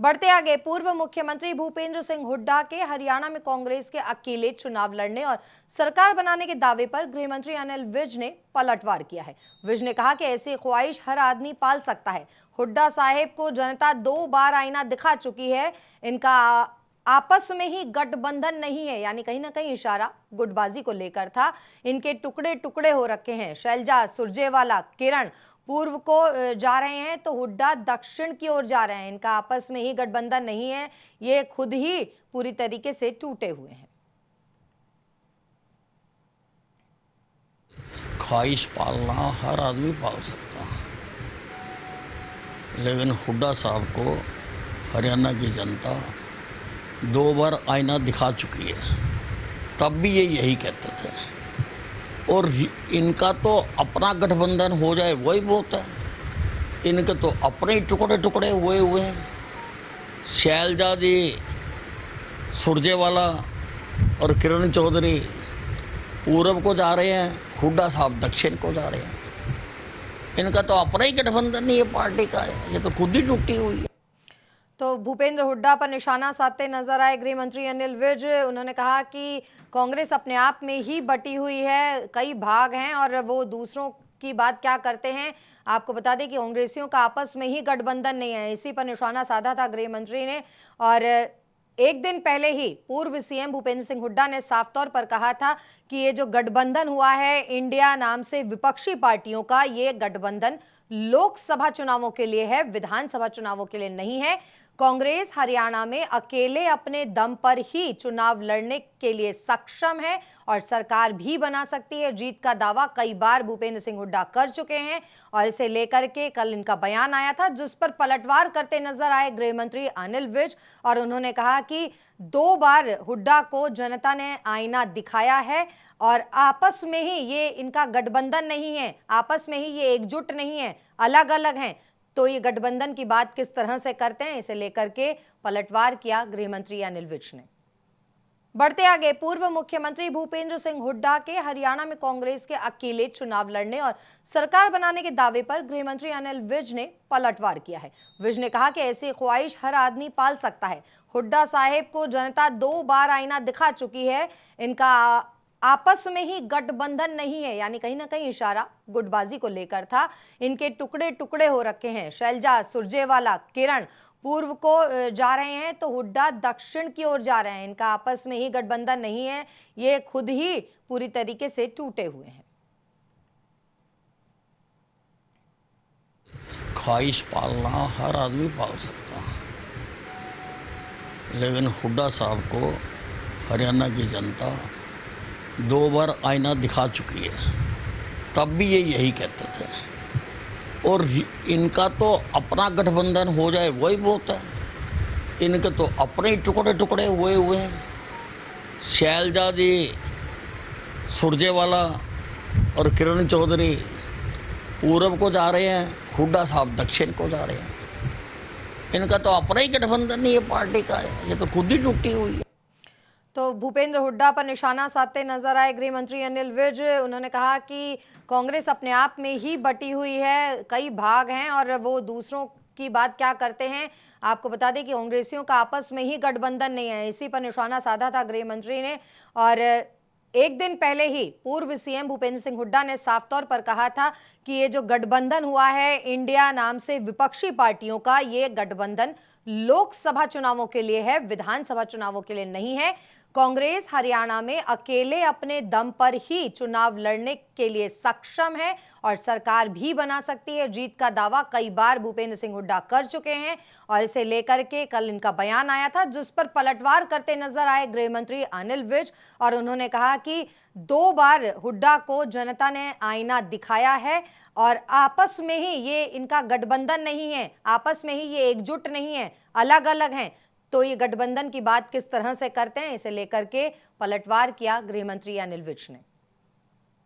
बढ़ते आगे, पूर्व मुख्यमंत्री भूपेंद्र सिंह हुड्डा के हरियाणा में कांग्रेस के अकेले चुनाव लड़ने और सरकार बनाने के दावे पर गृह मंत्री अनिल विज ने पलटवार किया है। विज ने कहा कि ऐसी ख्वाहिश हर आदमी पाल सकता है। हुड्डा साहेब को जनता 2 बार आईना दिखा चुकी है। इनका आपस में ही गठबंधन नहीं है, यानी कहीं ना कहीं इशारा गुटबाजी को लेकर था। इनके टुकड़े टुकड़े हो रखे हैं। शैलजा सुरजेवाला, किरण पूर्व को जा रहे हैं तो हुड्डा दक्षिण की ओर जा रहे हैं। इनका आपस में ही गठबंधन नहीं है, ये खुद ही पूरी तरीके से टूटे हुए हैं। ख्वाहिश पालना हर आदमी पाल सकता है, लेकिन हुड्डा साहब को हरियाणा की जनता 2 बार आईना दिखा चुकी है। तब भी ये यही कहते थे, और इनका तो अपना गठबंधन हो जाए वही बहुत है। इनके तो अपने ही टुकड़े टुकड़े हुए हैं। शैलजा जी सुरजेवाला और किरण चौधरी पूरब को जा रहे हैं, हुड्डा साहब दक्षिण को जा रहे हैं। इनका तो अपना ही गठबंधन नहीं है, पार्टी का है, ये तो खुद ही टूटी हुई है। तो भूपेंद्र हुड्डा पर निशाना साधते नजर आए गृह मंत्री अनिल विज। उन्होंने कहा कि कांग्रेस अपने आप में ही बटी हुई है, कई भाग हैं और वो दूसरों की बात क्या करते हैं। आपको बता दें कि कांग्रेसियों का आपस में ही गठबंधन नहीं है, इसी पर निशाना साधा था गृह मंत्री ने। और एक दिन पहले ही पूर्व सीएम भूपेंद्र सिंह हुड्डा ने साफ तौर पर कहा था कि ये जो गठबंधन हुआ है इंडिया नाम से विपक्षी पार्टियों का, ये गठबंधन लोकसभा चुनावों के लिए है, विधानसभा चुनावों के लिए नहीं है। कांग्रेस हरियाणा में अकेले अपने दम पर ही चुनाव लड़ने के लिए सक्षम है और सरकार भी बना सकती है। जीत का दावा कई बार भूपेंद्र सिंह हुड्डा कर चुके हैं और इसे लेकर के कल इनका बयान आया था, जिस पर पलटवार करते नजर आए गृह मंत्री अनिल विज। और उन्होंने कहा कि 2 बार हुड्डा को जनता ने आईना दिखाया है और आपस में ही ये इनका गठबंधन नहीं है, आपस में ही ये एकजुट नहीं है, अलग अलग हैं। तो ये गठबंधन की बात किस तरह से करते हैं, इसे लेकर के पलटवार किया गृह मंत्री अनिल विज ने। बढ़ते आगे, पूर्व मुख्यमंत्री भूपेंद्र सिंह हुड्डा के हरियाणा में कांग्रेस के अकेले चुनाव लड़ने और सरकार बनाने के दावे पर गृह मंत्री अनिल विज ने पलटवार किया है। विज ने कहा कि ऐसी ख्वाहिश हर आदमी पाल सकता है। हुड्डा साहेब को जनता 2 बार आईना दिखा चुकी है। इनका आपस में ही गठबंधन नहीं है, यानी कहीं ना कहीं इशारा गुटबाजी को लेकर था। इनके टुकड़े टुकड़े हो रखे हैं। शैलजा सुरजेवाला, किरण पूर्व को जा रहे हैं तो हुड्डा दक्षिण की ओर जा रहे हैं। इनका आपस में ही गठबंधन नहीं है, ये खुद ही पूरी तरीके से टूटे हुए हैं। ख्वाहिश पालना हर आदमी पाल सकता है, लेकिन हुड्डा साहब को हरियाणा की जनता 2 बार आईना दिखा चुकी है। तब भी ये यही कहते थे, और इनका तो अपना गठबंधन हो जाए वही बहुत है। इनके तो अपने ही टुकड़े टुकड़े हुए हैं। शैलजा जी सुरजेवाला और किरण चौधरी पूरब को जा रहे हैं, हुड्डा साहब दक्षिण को जा रहे हैं। इनका तो अपना ही गठबंधन नहीं है, पार्टी का है, ये तो खुद ही टूटी हुई है। तो भूपेंद्र हुड्डा पर निशाना साधते नजर आए गृह मंत्री अनिल विज। उन्होंने कहा कि कांग्रेस अपने आप में ही बटी हुई है, कई भाग हैं और वो दूसरों की बात क्या करते हैं। आपको बता दें कि कांग्रेसियों का आपस में ही गठबंधन नहीं है, इसी पर निशाना साधा था गृह मंत्री ने। और एक दिन पहले ही पूर्व सीएम भूपेंद्र सिंह हुड्डा ने साफ तौर पर कहा था कि ये जो गठबंधन हुआ है इंडिया नाम से विपक्षी पार्टियों का, ये गठबंधन लोकसभा चुनावों के लिए है, विधानसभा चुनावों के लिए नहीं है। कांग्रेस हरियाणा में अकेले अपने दम पर ही चुनाव लड़ने के लिए सक्षम है और सरकार भी बना सकती है। जीत का दावा कई बार भूपेंद्र सिंह हुड्डा कर चुके हैं और इसे लेकर के कल इनका बयान आया था, जिस पर पलटवार करते नजर आए गृह मंत्री अनिल विज। और उन्होंने कहा कि 2 बार हुड्डा को जनता ने आईना दिखाया है और आपस में ही ये इनका गठबंधन नहीं है, आपस में ही ये एकजुट नहीं है, अलग अलग हैं। तो ये गठबंधन की बात किस तरह से करते हैं, इसे लेकर के पलटवार किया गृह मंत्री अनिल विज ने।